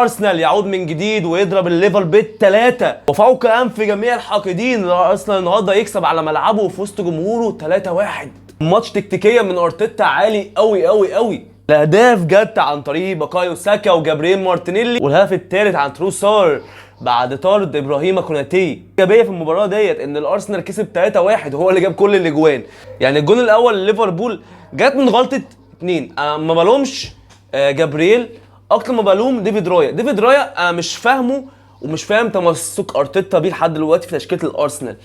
الارسنال يعود من جديد ويضرب الليفر بالثلاثه وفوق انف جميع الحاقدين. الارسنال النهارده يكسب على ملعبه وفي وسط جمهوره 3-1. ماتش تكتيكيا من ارتيتا عالي قوي قوي قوي. الاهداف جت عن طريق بكايو ساكا وجابرييل مارتينيلي، والهدف الثالث عن تروسار بعد طرد ابراهيم كوناتي. ايجابيه في المباراه ديت ان الارسنال كسب 3-1 وهو اللي جاب كل الاجوان. يعني الجون الاول لليفربول جت من غلطه اتنين. انا ما بلومش جابرييل اكتر ما بلوم ديفيد رايا. ديفيد رايا انا مش فاهمه ومش فاهم تمسك ارتيتا بيه لحد دلوقتي في تشكيله الارسنال.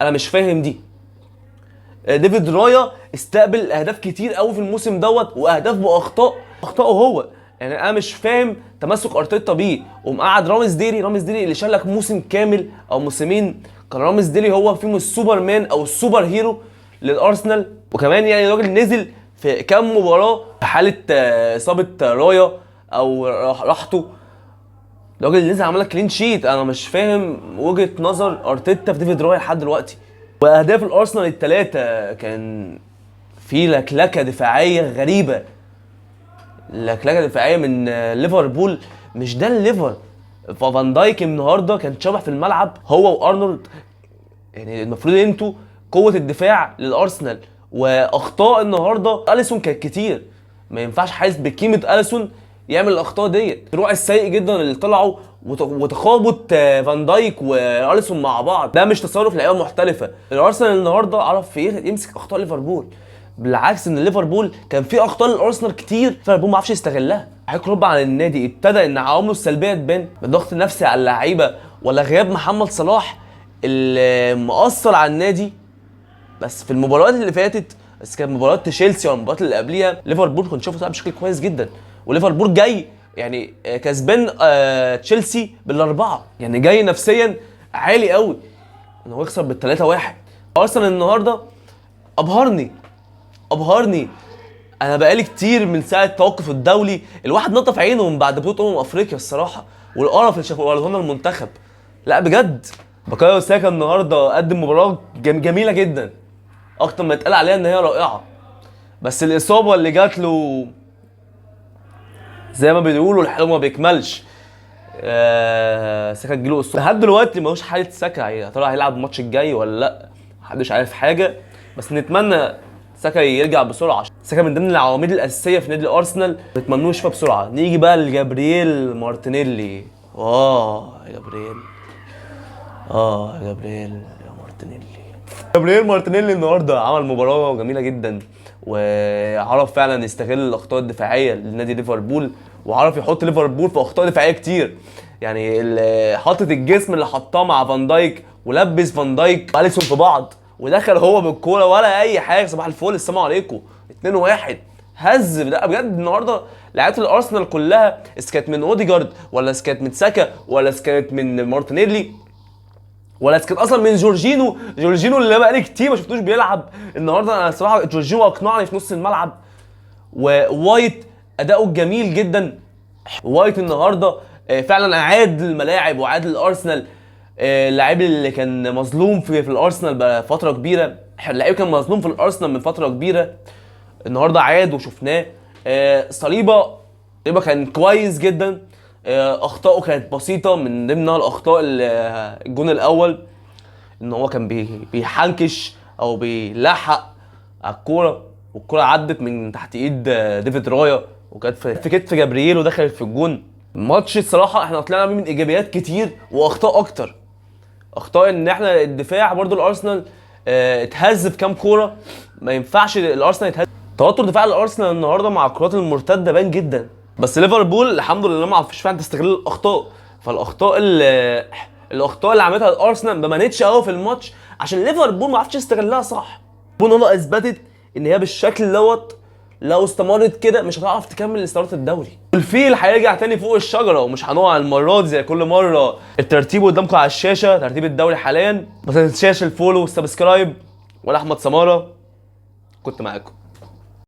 انا مش فاهم دي. ديفيد رايا استقبل اهداف كتير قوي في الموسم دوت واهداف باخطائه هو. يعني انا مش فاهم تمسك ارتيتا بيه ومقعد رامز ديري اللي شال لك موسم كامل او موسمين. كان رامز ديري هو فيهم السوبرمان او السوبر هيرو للارسنال، وكمان يعني الراجل نزل في كام مباراه في حاله اصابه رايا او راحته. الراجل اللي نزل عمل لك كلين شيت. انا مش فاهم وجهه نظر ارتيتا في ديفيد رايا لحد دلوقتي. واهداف الارسنال الثلاثه كان في لكلكه دفاعيه غريبه. لكلكه دفاعيه من ليفربول. مش ده الليفر. فان دايك النهارده كان شبح في الملعب هو وارنولد. يعني المفروض انتوا قوه الدفاع للارسنال. واخطاء النهارده اليسون كانت كتير. ما ينفعش حارس بقيمه اليسون يعمل الاخطاء ديت. الروع السيء جدا اللي طلعوا وتخابط فان دايك واليسون مع بعض، ده مش تصرف لعيبه محترفه. الارسنال النهارده عرف يمسك اخطاء ليفربول. بالعكس ان ليفربول كان في اخطاء للارسنال كتير ليفربول ما عرفش يستغلها. هيقرب على النادي ابتدى ان عوامله السلبيه تبان، بالضغط النفسي على اللعيبه ولا غياب محمد صلاح اللي مؤثر على النادي. بس في المباريات اللي فاتت، بس كانت مباريات تشيلسي والمباريات اللي قبليها، ليفربول كنت شايفه بشكل كويس جدا. وليفربول جاي يعني كسبان تشيلسي بالاربعه، يعني جاي نفسيا عالي قوي ان هو يخسر بال3-1. ارسنال النهارده ابهرني. انا بقالي كتير من ساعه التوقف الدولي الواحد نطف عينه من بعد بطوله افريقيا الصراحه، والقرف اللي شافوه لنا المنتخب. لا بجد بكايو ساكا النهارده قدم مباراه جميله جدا، اكتر ما اتقال عليها ان هي رائعه. بس الاصابه اللي جات له زي ما بيقولوا الحلو ما بيكملش. ساكا تجيله اصابه لحد دلوقتي ملوش حاله. ساكا يا ترى هيلعب الماتش الجاي ولا لا؟ محدش عارف حاجه، بس نتمنى ساكا يرجع بسرعه. ساكا من ضمن العواميد الاساسيه في نادي الارسنال، نتمنوه يشفى بسرعه. نيجي بقى لجابرييل مارتينيلي. جابرييل مارتينيلي النهارده عمل مباراه جميله جدا، وعرف فعلا يستغل الاخطاء الدفاعيه لنادي ليفربول، وعرف يحط ليفربول في اخطاء دفاعيه كتير. يعني حاطط الجسم اللي حطاه مع فان دايك ولبس فان دايك واليسون في بعض ودخل هو بالكوره ولا اي حاجه. صباح الفل، السلام عليكم. 2-1 هز. لا بجد النهارده لعيبه الارسنال كلها، كانت من اوديجارد ولا كانت من ساكا ولا كانت من مارتينيلي ولا كانت اصلا من جورجينو اللي بقالي كتير ما شفتوش بيلعب. النهارده انا الصراحه جورجينو اقنعني في نص الملعب. ووايت اداؤه جميل جدا. وايت النهارده فعلا اعاد الملاعب واعاد الارسنال. اللاعب اللي كان مظلوم في الارسنال بقى فتره كبيره، اللاعب كان مظلوم في الارسنال من فتره كبيره، النهارده عاد وشفناه. صليبه كان كويس جدا. اخطائه كانت بسيطه، من ضمنها الاخطاء الجون الاول ان هو كان بيحنكش او بيلحق على الكوره والكوره عدت من تحت ايد ديفيد رايا وكانت في كتف جابرييل ودخلت في الجون. الماتش الصراحه احنا طلعنا بيه من ايجابيات كتير واخطاء اكتر. اخطاء ان احنا الدفاع برضو الارسنال اتهز في كام كوره. ما ينفعش الارسنال يتهز. توتر دفاع الارسنال النهارده مع الكرات المرتده بان جدا. بس ليفربول الحمد لله ما عرفش فعلا تستغل الاخطاء. فالاخطاء اللي عملتها الارسنال ما بانتش قوي في الماتش عشان ليفربول ما عرفش يستغلها صح. ليفربول اثبتت ان هي بالشكل دوت لو استمرت كده مش هتعرف تكمل استمرار الدوري. الفيل هيرجع تاني فوق الشجره ومش هنقع المره دي زي كل مره. الترتيب قدامكم على الشاشه، ترتيب الدوري حاليا. ما تنساش الفولو والسبسكرايب. وانا احمد سماره كنت معاكم.